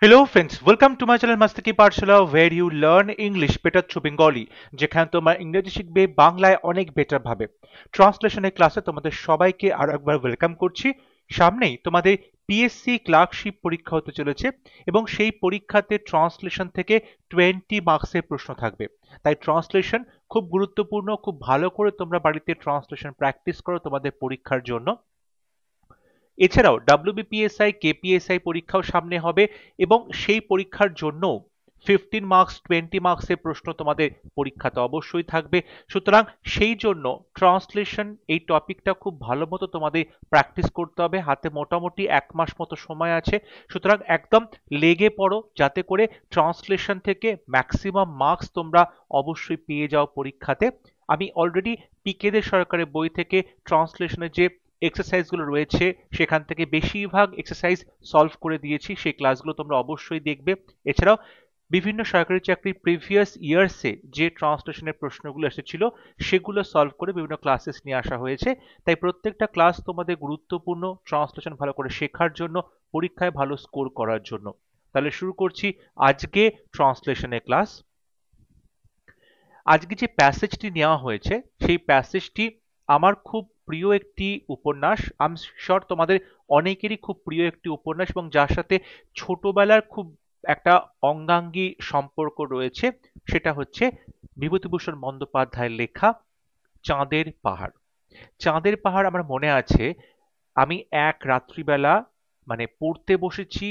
Hello friends, welcome to my channel Mastaki Pathshala where you learn English better through Bengali যেখানে তোমরা ইংরেজি শিখবে বাংলায় অনেক বেটার ভাবে। ট্রান্সলেশনের ক্লাসে তোমাদের সবাইকে আরো একবার ওয়েলকাম করছি। সামনেই তোমাদের পিএসসি ক্লার্কশিপ পরীক্ষা হতে চলেছে এবং সেই পরীক্ষাতে ট্রান্সলেশন থেকে 20 মার্কসের প্রশ্ন থাকবে। তাই ট্রান্সলেশন খুব গুরুত্বপূর্ণ, খুব ভালো করে তোমরা বাড়িতে ট্রান্সলেশন প্র্যাকটিস করো তোমাদের পরীক্ষার জন্য। এছাড়াও ডাব্লিউবিপিএসআই কেপিএসআই পরীক্ষাও সামনে হবে এবং সেই পরীক্ষার জন্য 15 মার্কস 20 মার্কসের প্রশ্ন তোমাদের পরীক্ষাতে অবশ্যই থাকবে। সুতরাং সেই জন্য ট্রান্সলেশন এই টপিকটা খুব ভালো মতো তোমাদের প্র্যাকটিস করতে হবে। হাতে মোটামুটি 1 মাস মতো সময় আছে। সুতরাং একদম লেগে পড়ো যাতে করে ট্রান্সলেশন থেকে ম্যাক্সিমাম মার্কস তোমরা অবশ্যই পেয়ে যাও পরীক্ষাতে। আমি অলরেডি পিকে দে সরকারের বই থেকে ট্রান্সলেশনের যে এক্সারসাইজগুলো রয়েছে সেখান থেকে বেশিরভাগ এক্সারসাইজ সলভ করে দিয়েছি, সেই ক্লাসগুলো তোমরা অবশ্যই দেখবে। এছাড়াও বিভিন্ন সরকারি চাকরির প্রিভিয়াস ইয়ার্সে যে ট্রান্সলেশনের প্রশ্নগুলো এসেছিল সেগুলো সলভ করে বিভিন্ন ক্লাসেস নিয়ে আসা হয়েছে। তাই প্রত্যেকটা ক্লাস তোমাদের গুরুত্বপূর্ণ ট্রান্সলেশন ভালো করে শেখার জন্য, পরীক্ষায় ভালো স্কোর করার জন্য। তাহলে শুরু করছি আজকে ট্রান্সলেশনের ক্লাস। আজকে যে প্যাসেজটি নেওয়া হয়েছে সেই প্যাসেজটি আমার খুব প্রিয় একটি উপন্যাস। আমি শিওর তোমাদের অনেকেরই খুব প্রিয় একটি উপন্যাস এবং যার সাথে ছোটবেলার খুব একটা অঙ্গাঙ্গী সম্পর্ক রয়েছে। সেটা হচ্ছে বিভূতিভূষণ বন্দ্যোপাধ্যায়ের লেখা চাঁদের পাহাড়। চাঁদের পাহাড় আমার মনে আছে, আমি এক রাত্রিবেলা মানে পড়তে বসেছি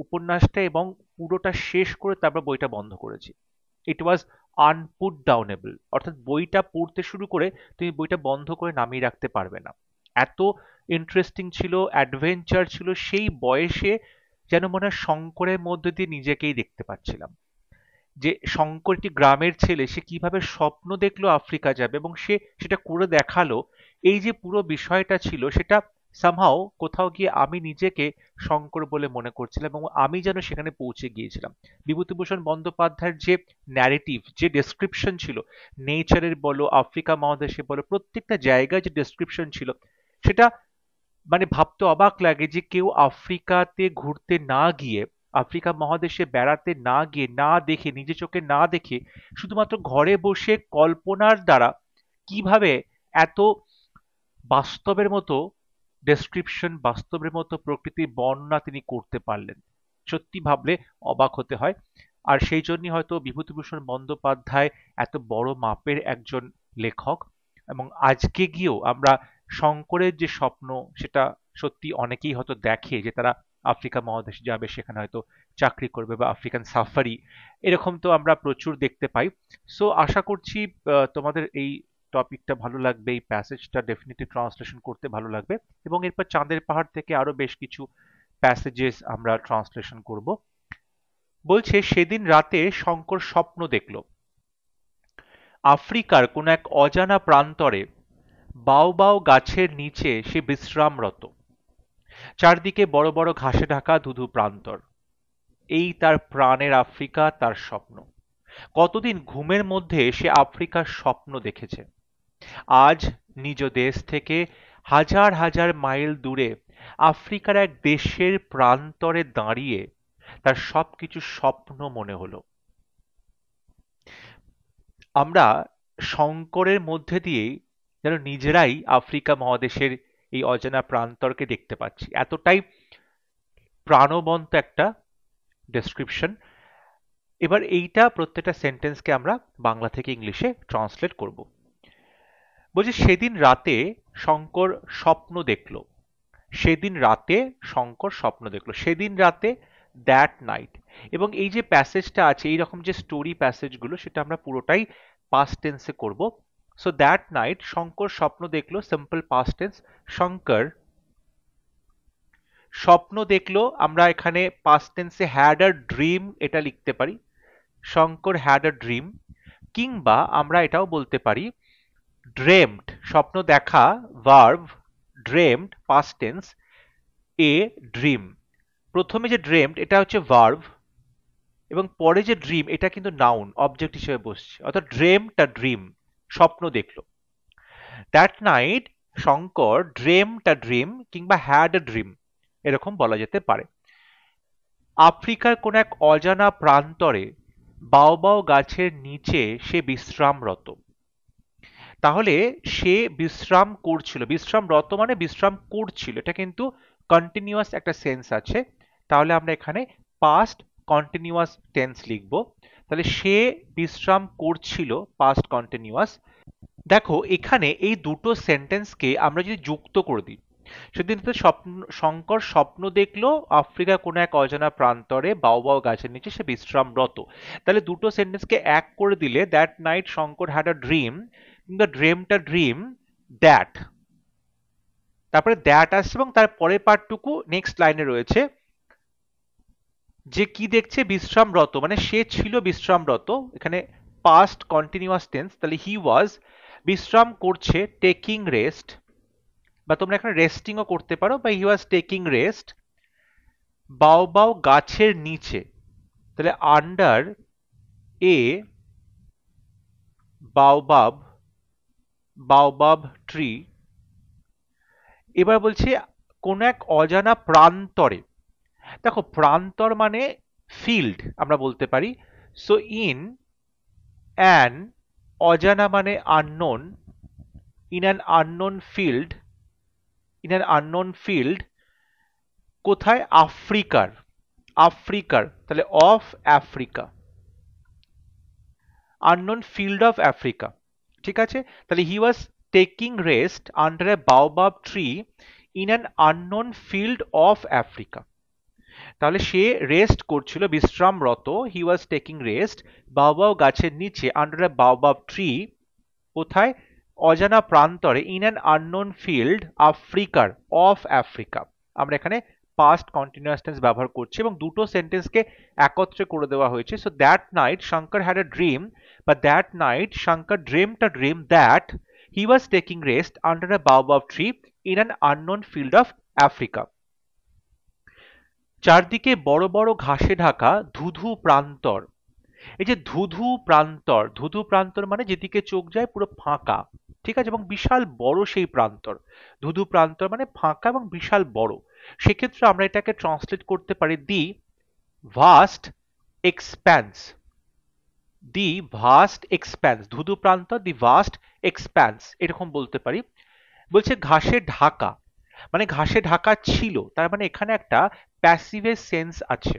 উপন্যাসটা এবং পুরোটা শেষ করে তারপর বইটা বন্ধ করেছি। ইট ওয়াজ আনপুট ডাউনেবল, অর্থাৎ বইটা পড়তে শুরু করে তুমি বইটা বন্ধ করে নামিয়ে রাখতে পারবে না। এত ইন্টারেস্টিং ছিল, অ্যাডভেঞ্চার ছিল। সেই বয়সে যেন মনে হয় শঙ্করের মধ্যে দিয়ে নিজেকেই দেখতে পাচ্ছিলাম। যে শঙ্কর একটি গ্রামের ছেলে, সে কিভাবে স্বপ্ন দেখলো আফ্রিকা যাবে এবং সে সেটা করে দেখালো। এই যে পুরো বিষয়টা ছিল সেটা সামহাও কোথাও গিয়ে আমি নিজেকে শঙ্কর বলে মনে করছিলাম এবং আমি যেন সেখানে পৌঁছে গিয়েছিলাম। বিভূতিভূষণ বন্দ্যোপাধ্যায়ের যে ন্যারেটিভ, যে ডেসক্রিপশন ছিল, নেচারের বলো, আফ্রিকা মহাদেশে বলো, প্রত্যেকটা জায়গায় যে ডেসক্রিপশন ছিল সেটা মানে ভাবতে অবাক লাগে যে কেউ আফ্রিকাতে ঘুরতে না গিয়ে, আফ্রিকা মহাদেশে বেড়াতে না গিয়ে, না দেখে, নিজে চোখে না দেখে, শুধুমাত্র ঘরে বসে কল্পনার দ্বারা কিভাবে এত বাস্তবের মতো ডেসক্রিপশন, বাস্তবের মতো প্রকৃতির বর্ণনা তিনি করতে পারলেন। সত্যি ভাবলে অবাক হতে হয়। আর সেই জন্যই হয়তো বিভূতিভূষণ বন্দ্যোপাধ্যায় এত বড় মাপের একজন লেখক। এবং আজকে গিয়েও আমরা শঙ্করের যে স্বপ্ন সেটা সত্যি অনেকেই হয়তো দেখে যে তারা আফ্রিকা মহাদেশে যাবে, সেখানে হয়তো চাকরি করবে বা আফ্রিকান সাফারি, এরকম তো আমরা প্রচুর দেখতে পাই। সো আশা করছি তোমাদের এই টপিকটা ভালো লাগবে, এই প্যাসেজটা ডেফিনেটলি ট্রান্সলেশন করতে ভালো লাগবে এবং এরপর চাঁদের পাহাড় থেকে আরো বেশ কিছু প্যাসেজেস আমরা ট্রান্সলেশন করব। বলছে সেদিন রাতে শঙ্কর স্বপ্ন দেখল আফ্রিকার কোন এক অজানা প্রান্তরে বাও গাছের নিচে সে বিশ্রামরত। চারদিকে বড় বড় ঘাসে ঢাকা ধুধু প্রান্তর। এই তার প্রাণের আফ্রিকা, তার স্বপ্ন। কতদিন ঘুমের মধ্যে সে আফ্রিকার স্বপ্ন দেখেছে। আজ নিজ দেশ থেকে হাজার হাজার মাইল দূরে আফ্রিকার এক দেশের প্রান্তরে দাঁড়িয়ে তার সবকিছু স্বপ্ন মনে হলো। আমরা শঙ্করের মধ্যে দিয়েই যেন নিজেরাই আফ্রিকা মহাদেশের এই অজানা প্রান্তরকে দেখতে পাচ্ছি। এতটাই প্রাণবন্ত একটা ডেসক্রিপশন। এবার এইটা প্রত্যেকটা সেন্টেন্সকে আমরা বাংলা থেকে ইংলিশে ট্রান্সলেট করব। বলছি সেদিন রাতে শঙ্কর স্বপ্ন দেখল। সেদিন রাতে শঙ্কর স্বপ্ন দেখল। সেদিন রাতে, দ্যাট নাইট। এবং এই যে প্যাসেজটা আছে, এইরকম যে স্টোরি প্যাসেজগুলো, সেটা আমরা পুরোটাই পাস্ট টেন্সে করব। সো দ্যাট নাইট শঙ্কর স্বপ্ন দেখলো, সিম্পল পাস্ট টেন্স। শঙ্কর স্বপ্ন দেখলো, আমরা এখানে পাস্ট টেন্সে হ্যাড আ ড্রিম এটা লিখতে পারি। Shankar had a dream. কিংবা আমরা এটাও বলতে পারি ড্রেমড, স্বপ্ন দেখা, verb, dreamed past tense, a dream. প্রথমে যে ড্রেমড এটা হচ্ছে ভার্ব এবং পরে যে ড্রিম এটা কিন্তু নাউন, অবজেক্ট হিসেবে বসছে, অর্থাৎ ড্রেমড আ ড্রিম, স্বপ্ন দেখলো। That night Shankar dreamed a dream কিংবা হ্যাড আ ড্রিম, এরকম বলা যেতে পারে। আফ্রিকার কোন এক অজানা প্রান্তরে বাওবাও গাছের নিচে সে বিশ্রামরত। তাহলে সে বিশ্রাম করছিল, বিশ্রামরত মানে বিশ্রাম করছিল, এটা কিন্তু কন্টিনিউয়াস একটা সেন্স আছে। তাহলে আমরা এখানে পাস্ট কন্টিনিউয়াস টেন্স লিখব। তাহলে সে বিশ্রাম করছিল, পাস্ট কন্টিনিউয়াস। দেখো এখানে এই দুটো সেন্টেন্সকে আমরা যদি যুক্ত করে দিই, সেদিন তো শঙ্কর স্বপ্ন দেখলো আফ্রিকা কোনো এক অজানা প্রান্তরে বাওবাও গাছের নিচে সে বিশ্রামরত। তাহলে দুটো সেন্টেন্সকে এক করে দিলে that night Shankar had a dream, কিংবা ড্রিমটা ড্রিম দ্যাট, তারপরে দ্যাট আসছে এবং তার পরের পার্টটুকু নেক্সট লাইনে রয়েছে যে কি দেখছে, বিশ্রামরত মানে সে ছিল বিশ্রামরত, এখানে পাস্ট কন্টিনিউয়াস টেন্স। তাহলে হি ওয়াজ বিশ্রাম করছে, টেকিং রেস্ট, বা তোমরা এখানে রেস্টিংও করতে পারো, বা হি ওয়াজ টেকিং রেস্ট বাওবাও গাছের নিচে। তাহলে under a baobab, baobab tree. এবার বলছে কোন এক অজানা প্রান্তরে। দেখো প্রান্তর মানে ফিল্ড আমরা বলতে পারি। সো ইন অ্যান, অজানা মানে unknown, in an unknown field, in an unknown field কোথায়, আফ্রিকার, আফ্রিকার তাহলে of Africa, unknown field of Africa. ঠিক আছে, তাহলে he was taking rest under a baobab tree in an unknown field of Africa. তাহলে সে রেস্ট করছিল, বিশ্রামরত, he was taking rest baobab গাছের নিচে আন্ডার এ বাওবাব ট্রি, কোথায়, অজানা প্রান্তরে, ইন অ্যান আননোন ফিল্ড আফ্রিকার, অফ আফ্রিকা। আমরা এখানে পাস্ট কন্টিনিউয়াস টেন্স ব্যবহার করছি এবং দুটো সেন্টেন্সকে একত্রে করে দেওয়া হয়েছে। So that night Shankar had a dream, বা that night Shankar dreamed a dream that he was taking rest under a baobab tree in an unknown field of Africa. চারদিকে বড় বড় ঘাসে ঢাকা ধুধু প্রান্তর। এই যে ধুধু প্রান্তর, ধুধু প্রান্তর মানে যেদিকে চোখ যায় পুরো ফাঁকা, ঠিক আছে, এবং বিশাল বড় সেই প্রান্তর। ধুধু প্রান্তর মানে ফাঁকা এবং বিশাল বড়। সেক্ষেত্রে আমরা এটাকে ট্রান্সলেট করতে পারি দি ভাস্ট এক্সপ্যান্স, দি ভাস্ট এক্সপ্যান্স, ধুধু প্রান্তর দি ভাস্ট এক্সপ্যান্স, এরকম বলতে পারি। বলছে ঘাসে ঢাকা মানে ঘাসে ঢাকা ছিল, তার মানে এখানে একটা প্যাসিভের সেন্স আছে।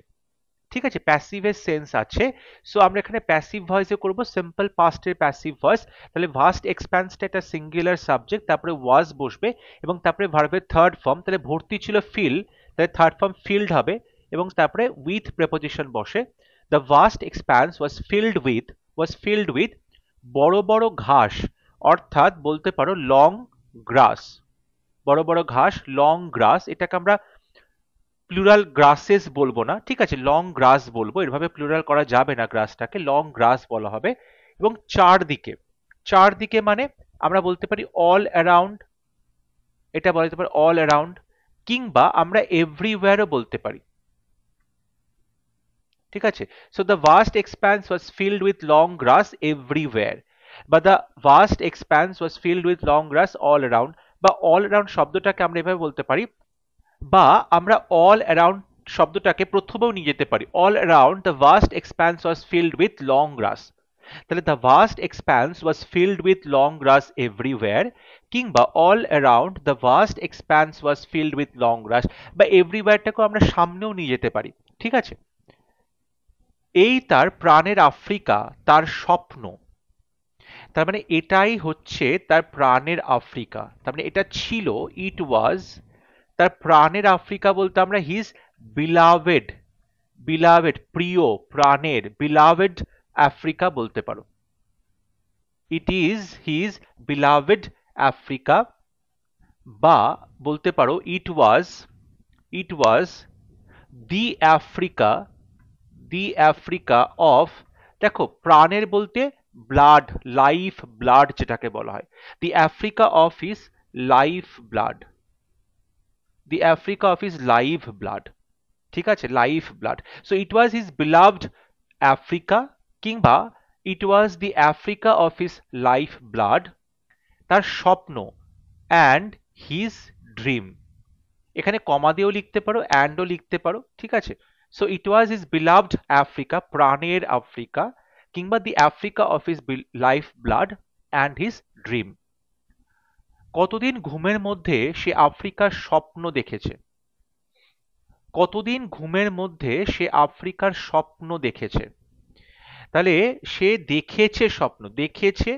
ঠিক আছে, প্যাসিভের সেন্স আছে। সো আমরা এখানে প্যাসিভ ভয়েসে করব সিম্পল পাস্টের প্যাসিভ ভয়েস। তাহলে ভাস্ট এক্সপ্যান্সটা একটা সিঙ্গুলার সাবজেক্ট, তারপরে ওয়াজ বসবে এবং তারপরে ভার্বের থার্ড ফর্ম, তাহলে ভর্তি ছিল ফিল, তাহলে থার্ড ফর্ম ফিল্ড হবে এবং তারপরে উইথ প্রেপোজিশন বসে। The vast expanse was filled with বড় বড় ঘাস, অর্থাৎ বলতে পারো লং গ্রাস, বড় বড় ঘাস লং গ্রাস। এটাকে আমরা প্লুরাল গ্রাসেস বলবো না, ঠিক আছে, লং গ্রাস বলবো, এভাবে প্লুরাল করা যাবে না, গ্রাসটাকে লং গ্রাস বলা হবে। এবং চারদিকে, চারদিকে মানে আমরা বলতে পারি অল অ্যারাউন্ড, এটা বলতে পারি অল অ্যারাউন্ড, কিংবা আমরা এভরিওয়্যারও বলতে পারি। ঠিক আছে, so the vast expanse was filled with long grass everywhere, বা the vast expanse was filled with long grass all around, বা অল অ্যারাউন্ড শব্দটাকে আমরা এভাবে বলতে পারি, বা আমরা অল অ্যারাউন্ড শব্দটাকে প্রথমেও নিয়ে যেতে পারি, all around the vast expanse was filled with long grass. তাহলে the vast expanse was filled with long grass everywhere, কিংবা all around the vast expanse was filled with long grass, বা এভরিওয়্যারটাকেও আমরা সামনেও নিয়ে যেতে পারি। ঠিক আছে, এই তার প্রাণের আফ্রিকা, তার স্বপ্ন, তার মানে এটাই হচ্ছে তার প্রাণের আফ্রিকা, তার মানে এটা ছিল, ইট ওয়াজ তার প্রাণের আফ্রিকা বলতে আমরা হিজ বিলাভেড, বিলাভেড প্রিয়, প্রাণের, বিলাভেড আফ্রিকা বলতে পারো। It is his beloved Africa, বা বলতে পারো it was the Africa, the Africa of. দেখো প্রাণের বলতে ব্লাড, লাইফ ব্লাড যেটাকে বলা হয়, the Africa of his life blood, the Africa of his live blood. ঠিক আছে, life blood. So it was his beloved Africa, কিংবা it was the Africa of his life blood, তার স্বপ্ন, and his dream. এখানে কমা দিয়েও লিখতে পারো, অ্যান্ডও লিখতে পারো, ঠিক আছে, so it was his beloved Africa, প্রাণের আফ্রিকা, কিংবা the Africa of his life blood and his dream. কতদিন ঘুমের মধ্যে সে আফ্রিকার স্বপ্ন দেখেছে, কতদিন ঘুমের মধ্যে সে আফ্রিকার স্বপ্ন দেখেছে। তাহলে সে দেখেছে, স্বপ্ন দেখেছে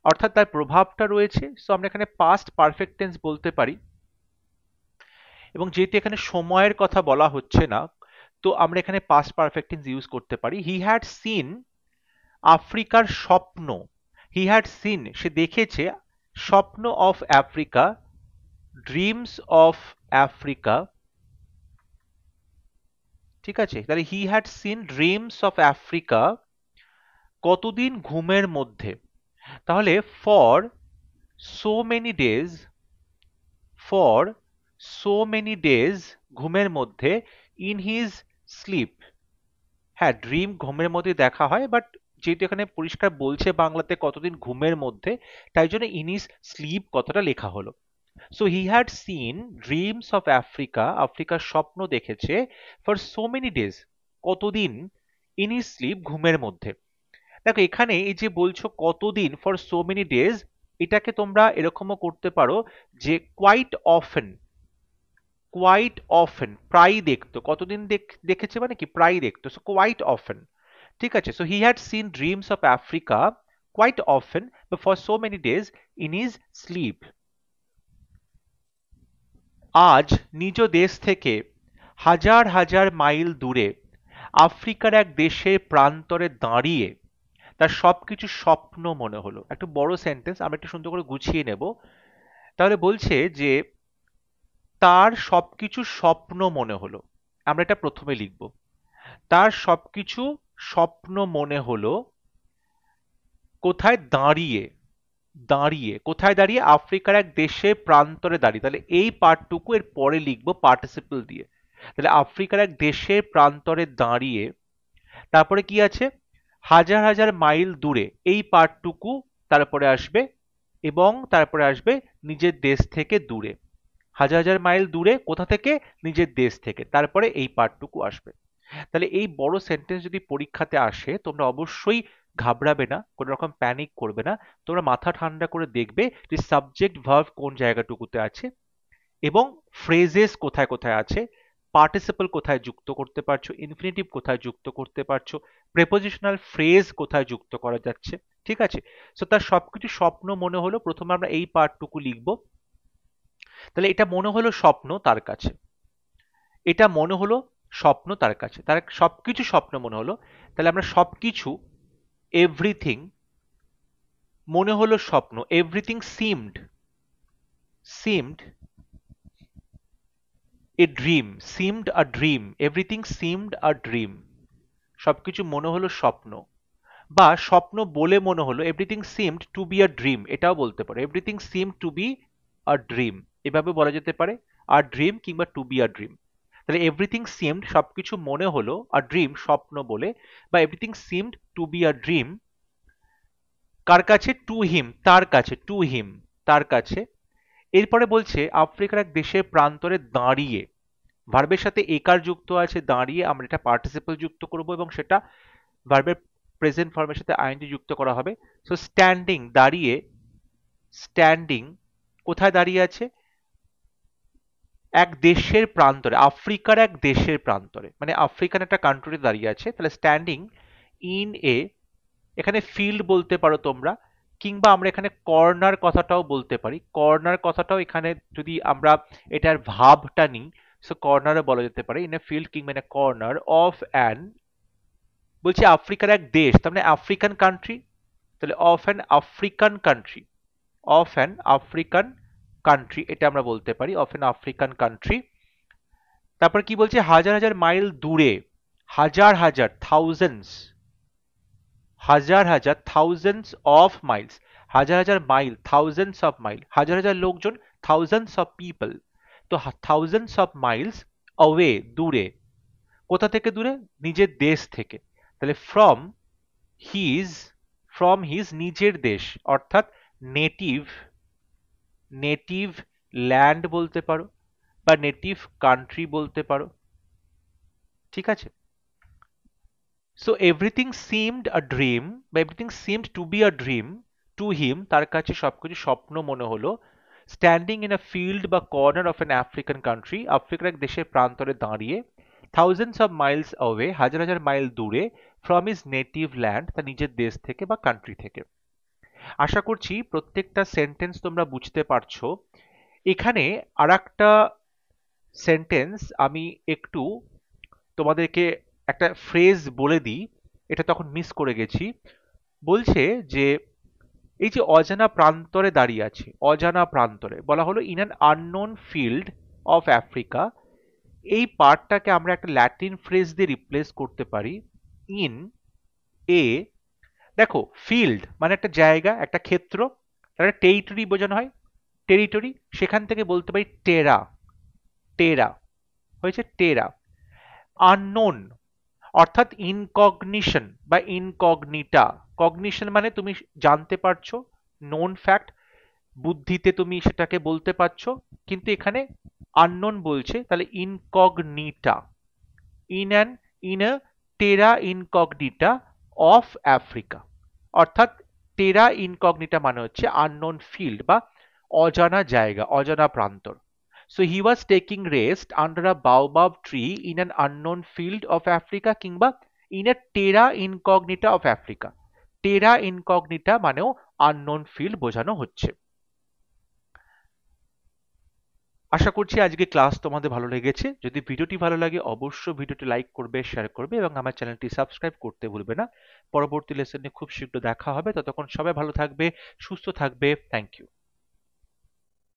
অর্থাৎ তার প্রভাবটা রয়েছে। সো আমরা এখানে পাস্ট পারফেক্ট টেন্স বলতে পারি, এবং যেহেতু এখানে সময়ের কথা বলা হচ্ছে না, তো আমরা এখানে পাস্ট পারফেক্ট টেন্স ইউজ করতে পারি। হি হ্যাড সিন আফ্রিকার স্বপ্ন, হি হ্যাড সিন সে দেখেছে, স্বপ্ন of Africa, dreams of Africa. ঠিক আছে, তাহলে হি had seen dreams of Africa কতদিন ঘুমের মধ্যে। তাহলে for so many days, for so many days ঘুমের মধ্যে, ইন হিজ স্লিপ। হ্যাঁ, ড্রিম ঘুমের মধ্যে দেখা হয়, বাট যেহেতু এখানে পরিষ্কার বলছে বাংলাতে কতদিন ঘুমের মধ্যে, তাই জন্য ইন হিজ স্লিপ কথাটা লেখা হলো। So he had seen dreams of Africa, আফ্রিকার স্বপ্ন দেখেছে, ফর সো মেনি ডেজ কতদিন, ইন হিজ স্লিপ ঘুমের মধ্যে। দেখো এখানে এই যে বলছো কতদিন, ফর সো মেনি ডেজ, এটাকে তোমরা এরকমও করতে পারো যে কোয়াইট অফেন, কোয়াইট অফেন প্রায় দেখতো, কতদিন দেখেছে মানে কি প্রায় দেখতো, সো কোয়াইট অফেন। ঠিক আছে, so he had seen dreams of Africa quite often for so many days in his sleep. আজ নিজ দেশ থেকে হাজার হাজার মাইল দূরে আফ্রিকার এক দেশের প্রান্তরে দাঁড়িয়ে তার সবকিছু স্বপ্ন মনে হলো। একটু বড় সেন্টেন্স, আমরা একটু সুন্দর করে গুছিয়ে নেব। তাহলে বলছে যে তার সবকিছু স্বপ্ন মনে হলো, আমরা এটা প্রথমে লিখব, তার সবকিছু স্বপ্ন মনে হলো। কোথায় দাঁড়িয়ে, দাঁড়িয়ে কোথায় দাঁড়িয়ে, আফ্রিকার এক দেশের প্রান্তরে দাঁড়িয়ে। তাহলে এই পার্টটুকু এর পরে লিখবো পার্টিসিপল দিয়ে। তাহলে আফ্রিকার এক দেশের প্রান্তরে দাঁড়িয়ে, তারপরে কি আছে, হাজার হাজার মাইল দূরে, এই পার্টটুকু তারপরে আসবে, এবং তারপরে আসবে নিজের দেশ থেকে দূরে। হাজার হাজার মাইল দূরে কোথা থেকে, নিজের দেশ থেকে, তারপরে এই পার্টটুকু আসবে। তাহলে এই বড় সেন্টেন্স যদি পরীক্ষাতে আসে, তোমরা অবশ্যই ঘাবড়াবে না, কোনো রকম প্যানিক করবে না। তোমরা মাথা ঠান্ডা করে দেখবে যে সাবজেক্ট ভার্ব কোন জায়গাটুকুতে আছে, এবং ফ্রেজেস কোথায় কোথায় আছে, পার্টিসিপল কোথায় যুক্ত করতে পারছো, ইনফিনিটিভ কোথায় যুক্ত করতে পারছো, প্রেপোজিশনাল ফ্রেজ কোথায় যুক্ত করা যাচ্ছে। ঠিক আছে, সো তার সবকিছু স্বপ্ন মনে হলো, প্রথমে আমরা এই পার্টটুকু লিখব। তাহলে এটা মনে হলো স্বপ্ন তার কাছে, এটা মনে হলো স্বপ্ন তার কাছে, তার সবকিছু স্বপ্ন মনে হলো। তাহলে আমরা সবকিছু, এভরিথিং মনে হলো স্বপ্ন, everything seemed, seemed a dream, seemed a dream, everything seemed a dream, সবকিছু মনে হলো স্বপ্ন। বা স্বপ্ন বলে মনে হলো, everything seemed to be a dream, এটাও বলতে পারে, everything seemed to be a dream, এভাবে বলা যেতে পারে, আর ড্রিম কিংবা টু বি আ ড্রিম। তাহলে এভরিথিং সিমড সবকিছু মনে হলো, আর ড্রিম স্বপ্ন বলে, বা everything seemed to be a dream কার কাছে, টু হিম তার কাছে, টু হিম তার কাছে। এরপরে বলছে আফ্রিকার এক দেশের প্রান্তরে দাঁড়িয়ে, ভার্বের সাথে একার যুক্ত আছে, দাঁড়িয়ে আমরা এটা পার্টিসিপল যুক্ত করব, এবং সেটা ভার্বের প্রেজেন্ট ফর্মের সাথে আইএনজি যুক্ত করা হবে। সো স্ট্যান্ডিং দাঁড়িয়ে, স্ট্যান্ডিং কোথায় দাঁড়িয়ে আছে, এক দেশের প্রান্তরে, আফ্রিকার এক দেশের প্রান্তরে, মানে আফ্রিকান একটা কান্ট্রিতে দাঁড়িয়ে আছে। তাহলে স্ট্যান্ডিং ইন এ, এখানে ফিল্ড বলতে পারো তোমরা, কিংবা আমরা এখানে কর্নার কথাটাও বলতে পারি। কর্নার কথাটাও এখানে যদি আমরা এটার ভাবটা নিই, সো কর্নারও বলা যেতে পারে, ইন এ ফিল্ড কিংবা in a corner of an, বলছি আফ্রিকার এক দেশ, তার মানে আফ্রিকান কান্ট্রি। তাহলে of an African country, of an African country, এটা আমরা বলতে পারি, অফ অ্যান আফ্রিকান কান্ট্রি। তারপর কি বলছে, হাজার হাজার মাইল দূরে, হাজার হাজার, থাউজেন্ডস, হাজার হাজার, থাউজেন্ডস অফ মাইলস, হাজার হাজার মাইল, থাউজেন্ডস অফ মাইল, হাজার হাজার লোকজন, থাউজেন্ডস অফ পিপল। তো থাউজেন্ডস অফ মাইলস অওয়ে, দূরে, কোথা থেকে দূরে, নিজের দেশ থেকে। তাহলে ফ্রম হিজ, ফ্রম হিজ নিজের দেশ, অর্থাৎ নেটিভ, নেটিভ ল্যান্ড বলতে পারো, বা নেটিভ কান্ট্রি বলতে পারো। ঠিক আছে? So everything seemed a dream, বা everything seemed to be a dream to him, তার কাছে সবকিছু স্বপ্ন মনে হলো। স্ট্যান্ডিং ইন আ ফিল্ড বা corner of an African country, আফ্রিকার এক দেশের প্রান্তরে দাঁড়িয়ে, থাউজেন্ডস অফ মাইলস অ্যাওয়ে, হাজার হাজার মাইল দূরে, ফ্রম হিজ নেটিভ ল্যান্ড, তার নিজের দেশ থেকে বা কান্ট্রি থেকে। আশা করছি প্রত্যেকটা সেন্টেন্স তোমরা বুঝতে পারছো। এখানে আরেকটা সেন্টেন্স আমি একটু তোমাদেরকে একটা ফ্রেজ বলে দিই, এটা তখন মিস করে গেছি। বলছে যে এই যে অজানা প্রান্তরে দাঁড়িয়ে আছে, অজানা প্রান্তরে বলা হলো in an unknown field of Africa. এই পার্টটাকে আমরা একটা ল্যাটিন ফ্রেজ দিয়ে রিপ্লেস করতে পারি, ইন এ। দেখো ফিল্ড মানে একটা জায়গা, একটা ক্ষেত্র, একটা টেরিটরি বোঝানো হয়, টেরিটরি। সেখান থেকে বলতে পারি টেরা, টেরা হয়েছে টেরা। আননোন অর্থাৎ ইনকগনিশন বা ইনকগনিটা। কগনিশন মানে তুমি জানতে পারছো, নোন ফ্যাক্ট, বুদ্ধিতে তুমি সেটাকে বলতে পারছো, কিন্তু এখানে আননোন বলছে, তাহলে ইনকগনিটা, ইন অ্যান ইন আ টেরা ইনকগনিটা অফ আফ্রিকা। অর্থাৎ টেরা ইনকগনিটা মানে হচ্ছে আননোন ফিল্ড বা অজানা জায়গা, অজানা প্রান্তর। So he was taking rest under a baobab tree in an unknown field of Africa, কিংবা ইন এ টেরা ইনকগনিটা অফ আফ্রিকা। টেরা ইনকগনিটা মানেও আননোন ফিল্ড বোঝানো হচ্ছে। আশা করছি আজকে ক্লাস তোমাদের ভালো লেগেছে। যদি ভিডিওটি ভালো লাগে অবশ্যই ভিডিওটি লাইক করবে, শেয়ার করবে এবং আমার চ্যানেলটি সাবস্ক্রাইব করতে ভুলবে না। পরবর্তী লেসনে খুব শীঘ্র দেখা হবে। ততক্ষণ সবাই ভালো থাকবে, সুস্থ থাকবে। Thank you.